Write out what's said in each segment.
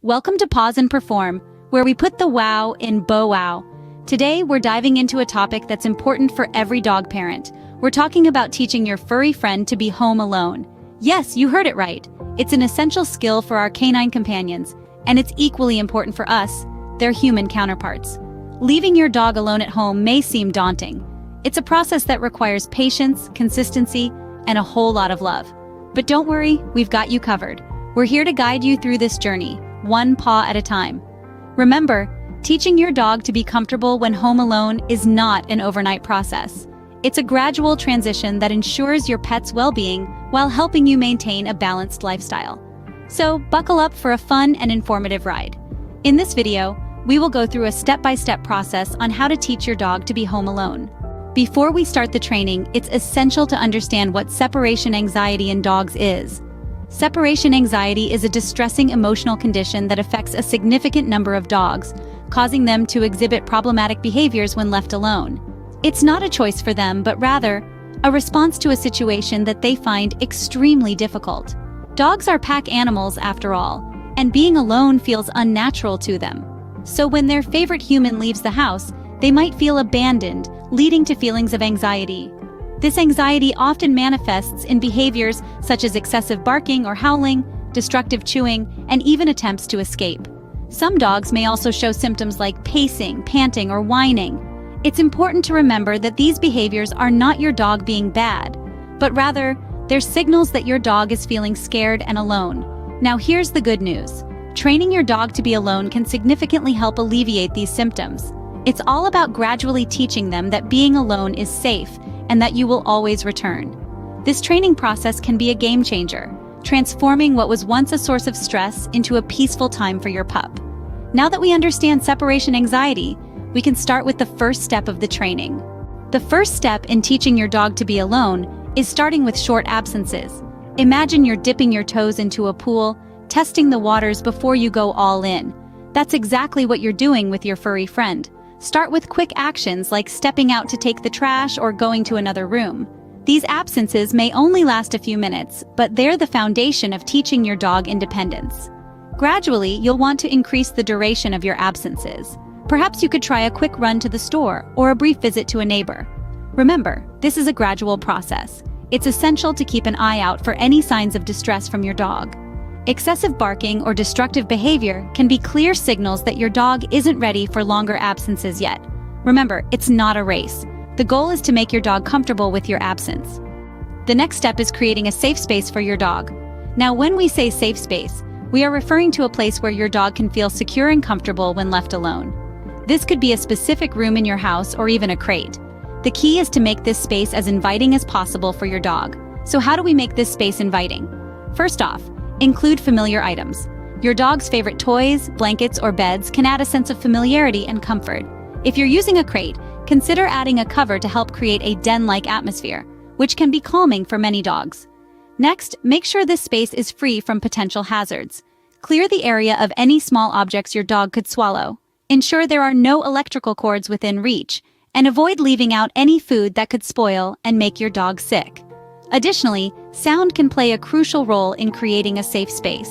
Welcome to Pause and Perform, where we put the wow in bow wow. Today, we're diving into a topic that's important for every dog parent. We're talking about teaching your furry friend to be home alone. Yes, you heard it right. It's an essential skill for our canine companions, and it's equally important for us, their human counterparts. Leaving your dog alone at home may seem daunting. It's a process that requires patience, consistency, and a whole lot of love. But don't worry, we've got you covered. We're here to guide you through this journey, one paw at a time. Remember, teaching your dog to be comfortable when home alone is not an overnight process. It's a gradual transition that ensures your pet's well-being while helping you maintain a balanced lifestyle. So, buckle up for a fun and informative ride. In this video, we will go through a step-by-step process on how to teach your dog to be home alone. Before we start the training, it's essential to understand what separation anxiety in dogs is. Separation anxiety is a distressing emotional condition that affects a significant number of dogs, causing them to exhibit problematic behaviors when left alone. It's not a choice for them, but rather a response to a situation that they find extremely difficult. Dogs are pack animals after all, and being alone feels unnatural to them. So when their favorite human leaves the house, they might feel abandoned, leading to feelings of anxiety. This anxiety often manifests in behaviors such as excessive barking or howling, destructive chewing, and even attempts to escape. Some dogs may also show symptoms like pacing, panting, or whining. It's important to remember that these behaviors are not your dog being bad, but rather, they're signals that your dog is feeling scared and alone. Now here's the good news. Training your dog to be alone can significantly help alleviate these symptoms. It's all about gradually teaching them that being alone is safe and that you will always return. This training process can be a game changer, transforming what was once a source of stress into a peaceful time for your pup. Now that we understand separation anxiety, we can start with the first step of the training. The first step in teaching your dog to be alone is starting with short absences. Imagine you're dipping your toes into a pool, testing the waters before you go all in. That's exactly what you're doing with your furry friend. Start with quick actions like stepping out to take the trash or going to another room. These absences may only last a few minutes, but they're the foundation of teaching your dog independence. Gradually, you'll want to increase the duration of your absences. Perhaps you could try a quick run to the store or a brief visit to a neighbor. Remember, this is a gradual process. It's essential to keep an eye out for any signs of distress from your dog. Excessive barking or destructive behavior can be clear signals that your dog isn't ready for longer absences yet. Remember, it's not a race. The goal is to make your dog comfortable with your absence. The next step is creating a safe space for your dog. Now, when we say safe space, we are referring to a place where your dog can feel secure and comfortable when left alone. This could be a specific room in your house or even a crate. The key is to make this space as inviting as possible for your dog. So how do we make this space inviting? First off, include familiar items. Your dog's favorite toys, blankets, or beds can add a sense of familiarity and comfort. If you're using a crate, consider adding a cover to help create a den-like atmosphere, which can be calming for many dogs. Next, make sure this space is free from potential hazards. Clear the area of any small objects your dog could swallow. Ensure there are no electrical cords within reach, and avoid leaving out any food that could spoil and make your dog sick. Additionally, sound can play a crucial role in creating a safe space.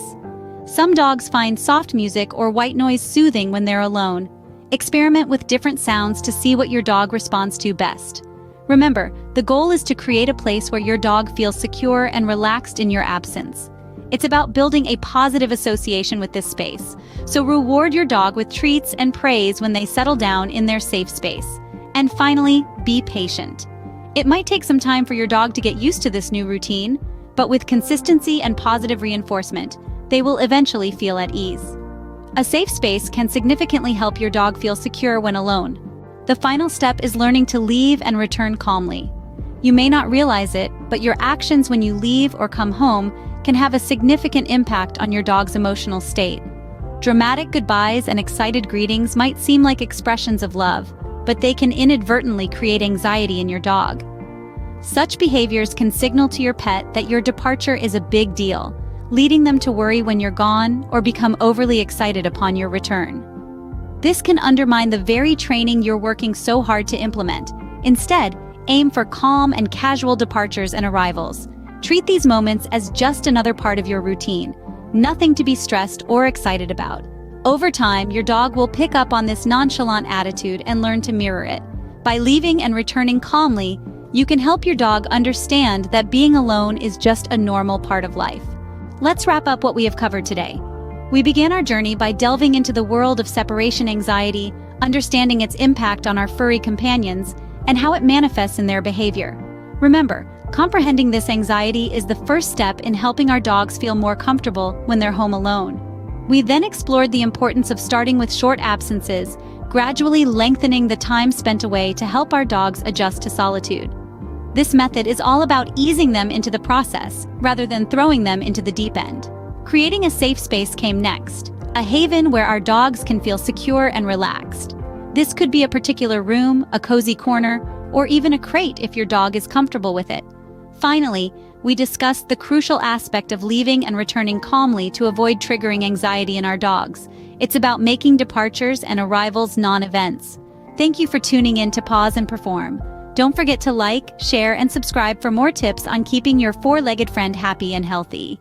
Some dogs find soft music or white noise soothing when they're alone. Experiment with different sounds to see what your dog responds to best. Remember, the goal is to create a place where your dog feels secure and relaxed in your absence. It's about building a positive association with this space, so reward your dog with treats and praise when they settle down in their safe space. And finally, be patient. It might take some time for your dog to get used to this new routine, but with consistency and positive reinforcement, they will eventually feel at ease. A safe space can significantly help your dog feel secure when alone. The final step is learning to leave and return calmly. You may not realize it, but your actions when you leave or come home can have a significant impact on your dog's emotional state. Dramatic goodbyes and excited greetings might seem like expressions of love, but they can inadvertently create anxiety in your dog. Such behaviors can signal to your pet that your departure is a big deal, leading them to worry when you're gone or become overly excited upon your return. This can undermine the very training you're working so hard to implement. Instead, aim for calm and casual departures and arrivals. Treat these moments as just another part of your routine, Nothing to be stressed or excited about. Over time, your dog will pick up on this nonchalant attitude and learn to mirror it. By leaving and returning calmly, you can help your dog understand that being alone is just a normal part of life. Let's wrap up what we have covered today. We began our journey by delving into the world of separation anxiety, understanding its impact on our furry companions, and how it manifests in their behavior. Remember, comprehending this anxiety is the first step in helping our dogs feel more comfortable when they're home alone. We then explored the importance of starting with short absences, gradually lengthening the time spent away to help our dogs adjust to solitude. This method is all about easing them into the process, rather than throwing them into the deep end. Creating a safe space came next, a haven where our dogs can feel secure and relaxed. This could be a particular room, a cozy corner, or even a crate if your dog is comfortable with it. Finally, we discussed the crucial aspect of leaving and returning calmly to avoid triggering anxiety in our dogs. It's about making departures and arrivals non-events. Thank you for tuning in to Pause and Perform. Don't forget to like, share, and subscribe for more tips on keeping your four-legged friend happy and healthy.